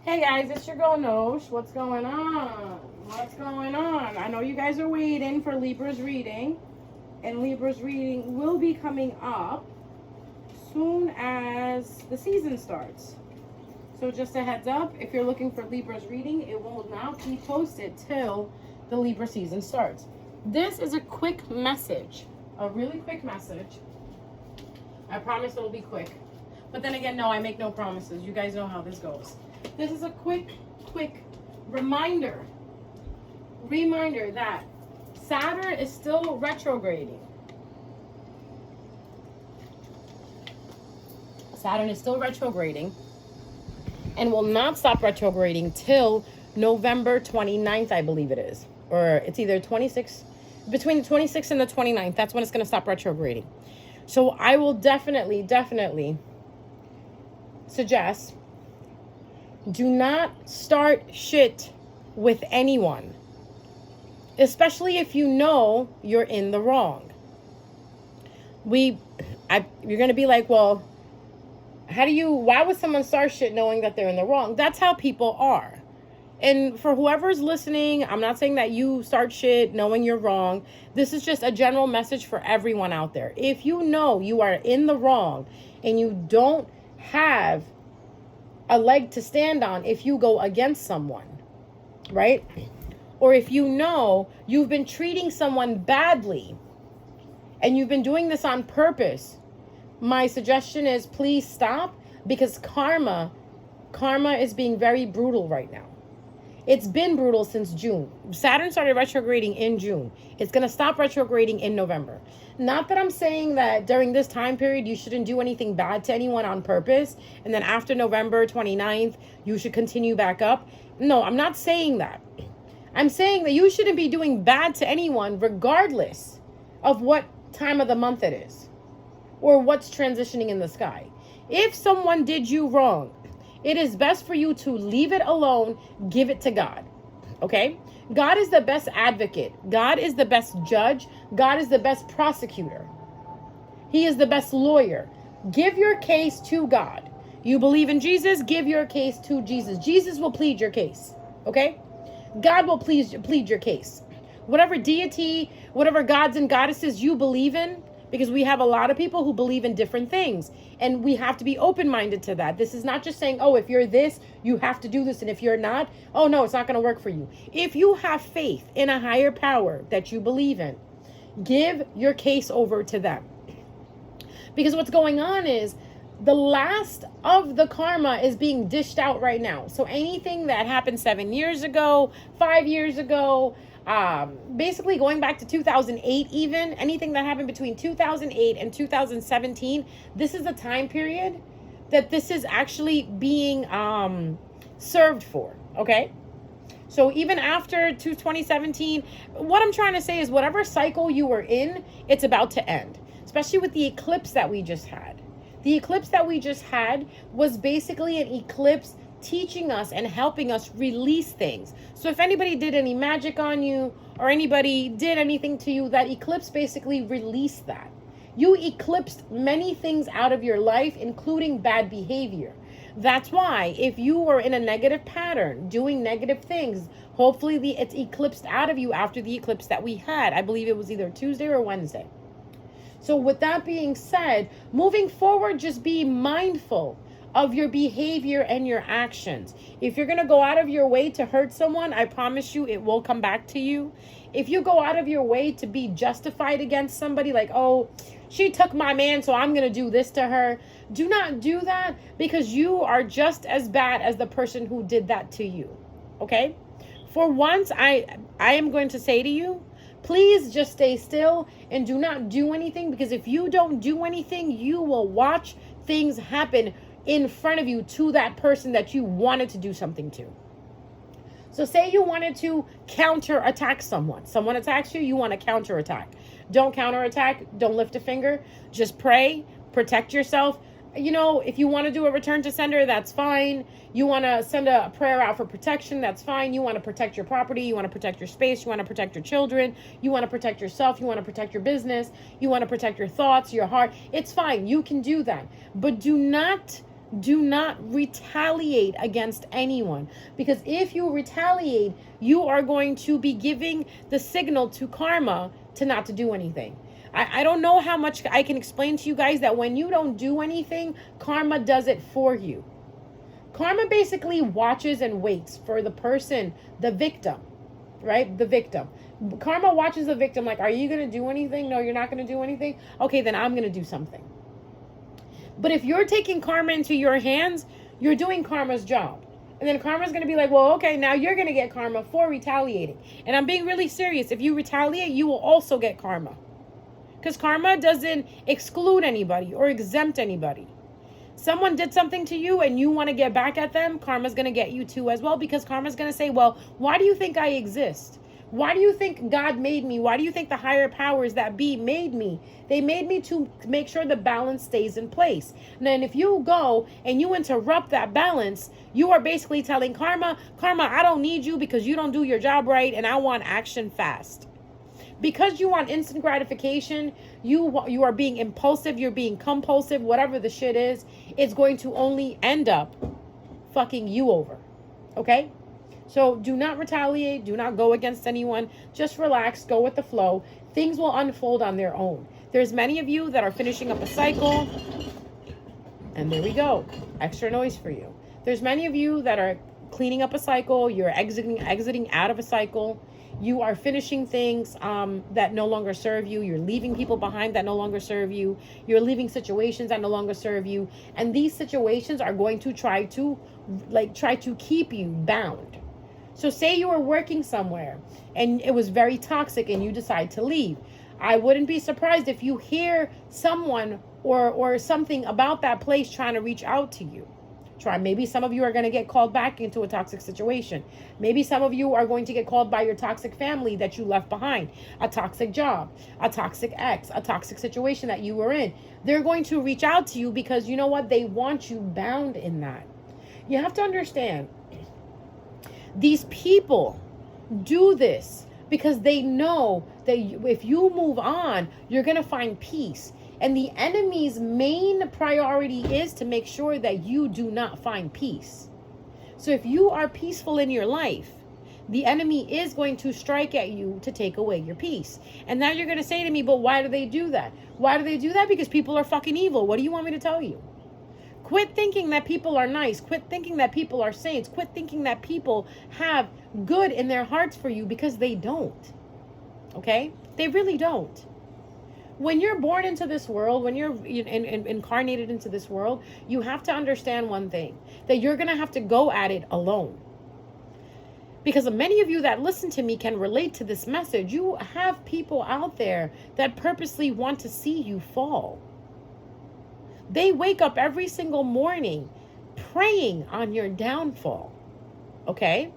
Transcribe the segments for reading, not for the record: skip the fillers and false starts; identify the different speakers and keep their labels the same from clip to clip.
Speaker 1: Hey guys, it's your girl Nosh. What's going on? What's going on? I know you guys are waiting for Libra's reading, and Libra's reading will be coming up soon as the season starts. So just a heads up, if you're looking for Libra's reading, it will not be posted till the Libra season starts. This is a quick message, a really quick message. I promise it'll be quick. But then again, no, I make no promises. You guys know how this goes. This is a quick reminder that Saturn is still retrograding. Saturn is still retrograding and will not stop retrograding till November 29th, I believe it is. Or it's either 26th, between the 26th and the 29th. That's when it's going to stop retrograding. So I will definitely suggest, do not start shit with anyone, especially if you know you're in the wrong. You're going to be like, well, why would someone start shit knowing that they're in the wrong? That's how people are. And for whoever's listening, I'm not saying that you start shit knowing you're wrong. This is just a general message for everyone out there. If you know you are in the wrong and you don't have a leg to stand on if you go against someone, right? Or if you know you've been treating someone badly and you've been doing this on purpose, my suggestion is please stop, because karma is being very brutal right now. It's been brutal since June. Saturn started retrograding in June. It's going to stop retrograding in November. Not that I'm saying that during this time period you shouldn't do anything bad to anyone on purpose, and then after November 29th you should continue back up. No, I'm not saying that. I'm saying that you shouldn't be doing bad to anyone regardless of what time of the month it is or what's transitioning in the sky. If someone did you wrong, it is best for you to leave it alone, give it to God, okay? God is the best advocate. God is the best judge. God is the best prosecutor. He is the best lawyer. Give your case to God. You believe in Jesus, give your case to Jesus. Jesus will plead your case, okay? God will plead your case. Whatever deity, whatever gods and goddesses you believe in, because we have a lot of people who believe in different things, and we have to be open-minded to that. This is not just saying, oh, if you're this, you have to do this, and if you're not, oh no, it's not going to work for you. If you have faith in a higher power that you believe in, give your case over to them. Because what's going on is the last of the karma is being dished out right now. So anything that happened 7 years ago, 5 years ago, basically going back to 2008, even anything that happened between 2008 and 2017, this is the time period that this is actually being served for, okay? So even after 2017, what I'm trying to say is whatever cycle you were in, it's about to end, especially with the eclipse that we just had. The eclipse that we just had was basically an eclipse teaching us and helping us release things. So if anybody did any magic on you or anybody did anything to you, that eclipse basically released that. You eclipsed many things out of your life, including bad behavior. That's why if you were in a negative pattern, doing negative things, hopefully it's eclipsed out of you after the eclipse that we had. I believe it was either Tuesday or Wednesday. So with that being said, moving forward, just be mindful of your behavior and your actions. If you're going to go out of your way to hurt someone, I promise you it will come back to you. If you go out of your way to be justified against somebody, like, oh, she took my man, so I'm going to do this to her. Do not do that, because you are just as bad as the person who did that to you. Okay? For once, I am going to say to you, please just stay still and do not do anything, because if you don't do anything, you will watch things happen in front of you to that person that you wanted to do something to. So say you wanted to counterattack someone. Someone attacks you, you want to counterattack. Don't counterattack. Don't lift a finger. Just pray. Protect yourself. You know, if you want to do a return to sender, that's fine. You want to send a prayer out for protection, that's fine. You want to protect your property. You want to protect your space. You want to protect your children. You want to protect yourself. You want to protect your business. You want to protect your thoughts, your heart. It's fine. You can do that. But do not Do not retaliate against anyone, because if you retaliate, you are going to be giving the signal to karma to not to do anything. I don't know how much I can explain to you guys that when you don't do anything, karma does it for you. Karma basically watches and waits for the person, the victim, right? The victim. Karma watches the victim like, are you going to do anything? No, you're not going to do anything? Okay, then I'm going to do something. But if you're taking karma into your hands, you're doing karma's job. And then karma's going to be like, well, okay, now you're going to get karma for retaliating. And I'm being really serious. If you retaliate, you will also get karma. Because karma doesn't exclude anybody or exempt anybody. Someone did something to you and you want to get back at them, karma's going to get you too as well, because karma's going to say, well, why do you think I exist? Why do you think God made me? Why do you think the higher powers that be made me? They made me to make sure the balance stays in place. And then if you go and you interrupt that balance, you are basically telling karma, I don't need you because you don't do your job right and I want action fast. Because you want instant gratification, you are being impulsive, you're being compulsive, whatever the shit is, it's going to only end up fucking you over. Okay? So do not retaliate. Do not go against anyone. Just relax. Go with the flow. Things will unfold on their own. There's many of you that are finishing up a cycle. And there we go. Extra noise for you. There's many of you that are cleaning up a cycle. You're exiting out of a cycle. You are finishing things that no longer serve you. You're leaving people behind that no longer serve you. You're leaving situations that no longer serve you. And these situations are going to try to keep you bound. So say you were working somewhere and it was very toxic and you decide to leave. I wouldn't be surprised if you hear someone or something about that place trying to reach out to you. Maybe some of you are going to get called back into a toxic situation. Maybe some of you are going to get called by your toxic family that you left behind, a toxic job, a toxic ex, a toxic situation that you were in. They're going to reach out to you because you know what? They want you bound in that. You have to understand, these people do this because they know that if you move on, you're going to find peace. And the enemy's main priority is to make sure that you do not find peace. So if you are peaceful in your life, the enemy is going to strike at you to take away your peace. And now you're going to say to me, but why do they do that? Why do they do that? Because people are fucking evil. What do you want me to tell you? Quit thinking that people are nice. Quit thinking that people are saints. Quit thinking that people have good in their hearts for you, because they don't. Okay? They really don't. When you're born into this world, when you're incarnated into this world, you have to understand one thing, that you're going to have to go at it alone. Because many of you that listen to me can relate to this message. You have people out there that purposely want to see you fall. They wake up every single morning praying on your downfall. Okay?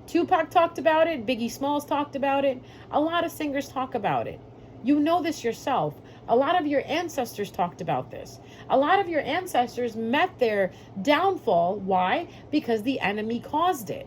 Speaker 1: Tupac talked about it. Biggie Smalls talked about it. A lot of singers talk about it. You know this yourself. A lot of your ancestors talked about this. A lot of your ancestors met their downfall. Why? Because the enemy caused it.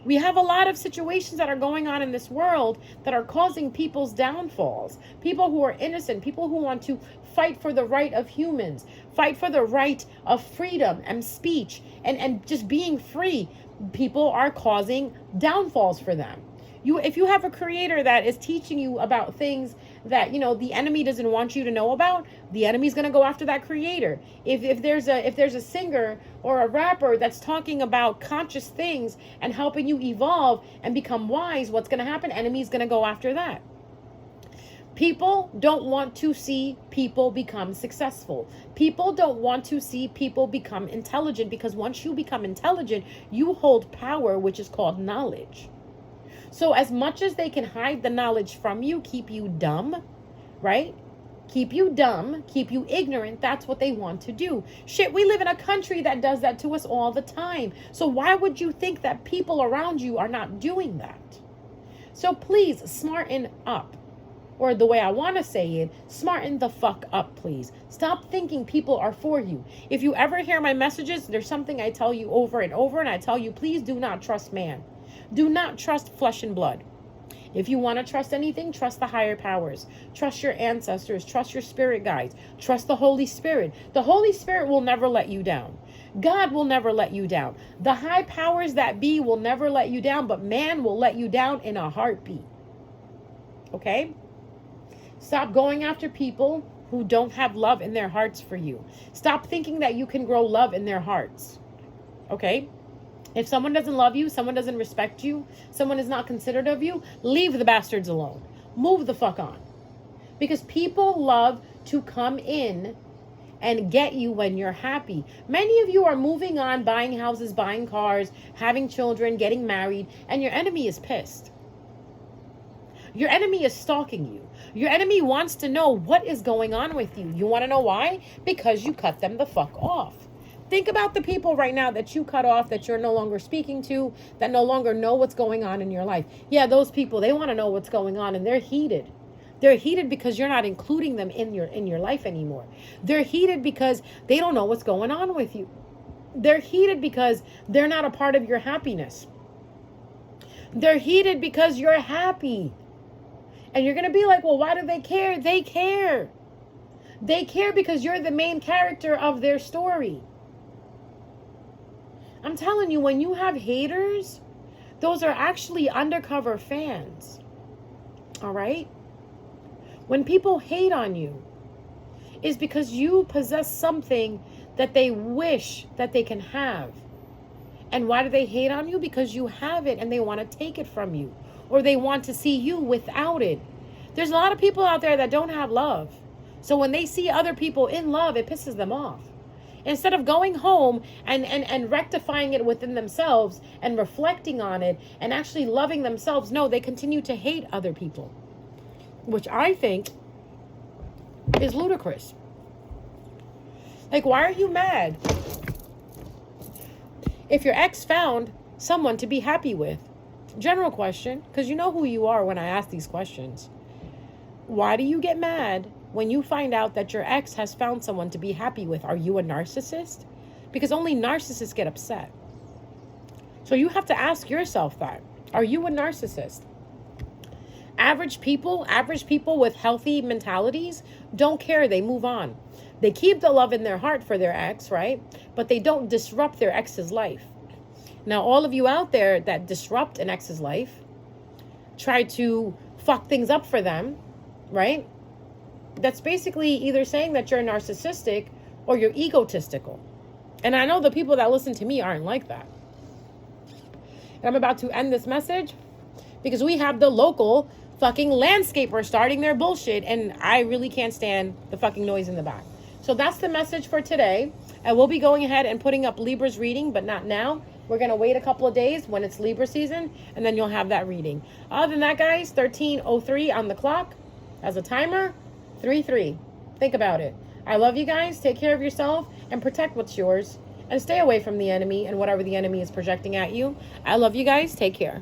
Speaker 1: We have a lot of situations that are going on in this world that are causing people's downfalls. People who are innocent, people who want to fight for the right of humans, fight for the right of freedom and speech and just being free. People are causing downfalls for them. If you have a creator that is teaching you about things that, the enemy doesn't want you to know about, the enemy's going to go after that creator. If there's a singer or a rapper that's talking about conscious things and helping you evolve and become wise, what's going to happen? Enemy's going to go after that. People don't want to see people become successful. People don't want to see people become intelligent, because once you become intelligent, you hold power, which is called knowledge. So as much as they can hide the knowledge from you, keep you dumb, right? Keep you dumb, keep you ignorant. That's what they want to do. Shit, we live in a country that does that to us all the time. So why would you think that people around you are not doing that? So please smarten up. Or the way I want to say it, smarten the fuck up, please. Stop thinking people are for you. If you ever hear my messages, there's something I tell you over and over, and I tell you, please do not trust man. Do not trust flesh and blood. If you want to trust anything, trust the higher powers. Trust your ancestors. Trust your spirit guides. Trust the Holy Spirit. The Holy Spirit will never let you down. God will never let you down. The high powers that be will never let you down, but man will let you down in a heartbeat. Okay? Stop going after people who don't have love in their hearts for you. Stop thinking that you can grow love in their hearts. Okay? If someone doesn't love you, someone doesn't respect you, someone is not considerate of you, leave the bastards alone. Move the fuck on. Because people love to come in and get you when you're happy. Many of you are moving on, buying houses, buying cars, having children, getting married, and your enemy is pissed. Your enemy is stalking you. Your enemy wants to know what is going on with you. You want to know why? Because you cut them the fuck off. Think about the people right now that you cut off, that you're no longer speaking to, that no longer know what's going on in your life. Yeah, those people, they want to know what's going on, and they're heated. They're heated because you're not including them in your life anymore. They're heated because they don't know what's going on with you. They're heated because they're not a part of your happiness. They're heated because you're happy. And you're going to be like, well, why do they care? They care. They care because you're the main character of their story. I'm telling you, when you have haters, those are actually undercover fans. All right? When people hate on you, it's because you possess something that they wish that they can have. And why do they hate on you? Because you have it and they want to take it from you. Or they want to see you without it. There's a lot of people out there that don't have love. So when they see other people in love, it pisses them off. Instead of going home and rectifying it within themselves and reflecting on it and actually loving themselves, no, they continue to hate other people. Which I think is ludicrous. Like, why are you mad if your ex found someone to be happy with? General question, because you know who you are when I ask these questions. Why do you get mad when you find out that your ex has found someone to be happy with? Are you a narcissist? Because only narcissists get upset. So you have to ask yourself that. Are you a narcissist? Average people with healthy mentalities don't care. They move on. They keep the love in their heart for their ex, right? But they don't disrupt their ex's life. Now, all of you out there that disrupt an ex's life, try to fuck things up for them, right? That's basically either saying that you're narcissistic or you're egotistical. And I know the people that listen to me aren't like that. And I'm about to end this message because we have the local fucking landscaper starting their bullshit, and I really can't stand the fucking noise in the back. So that's the message for today. And we'll be going ahead and putting up Libra's reading, but not now. We're going to wait a couple of days when it's Libra season, and then you'll have that reading. Other than that, guys, 13:03 on the clock as a timer, 3-3. Think about it. I love you guys. Take care of yourself and protect what's yours. And stay away from the enemy and whatever the enemy is projecting at you. I love you guys. Take care.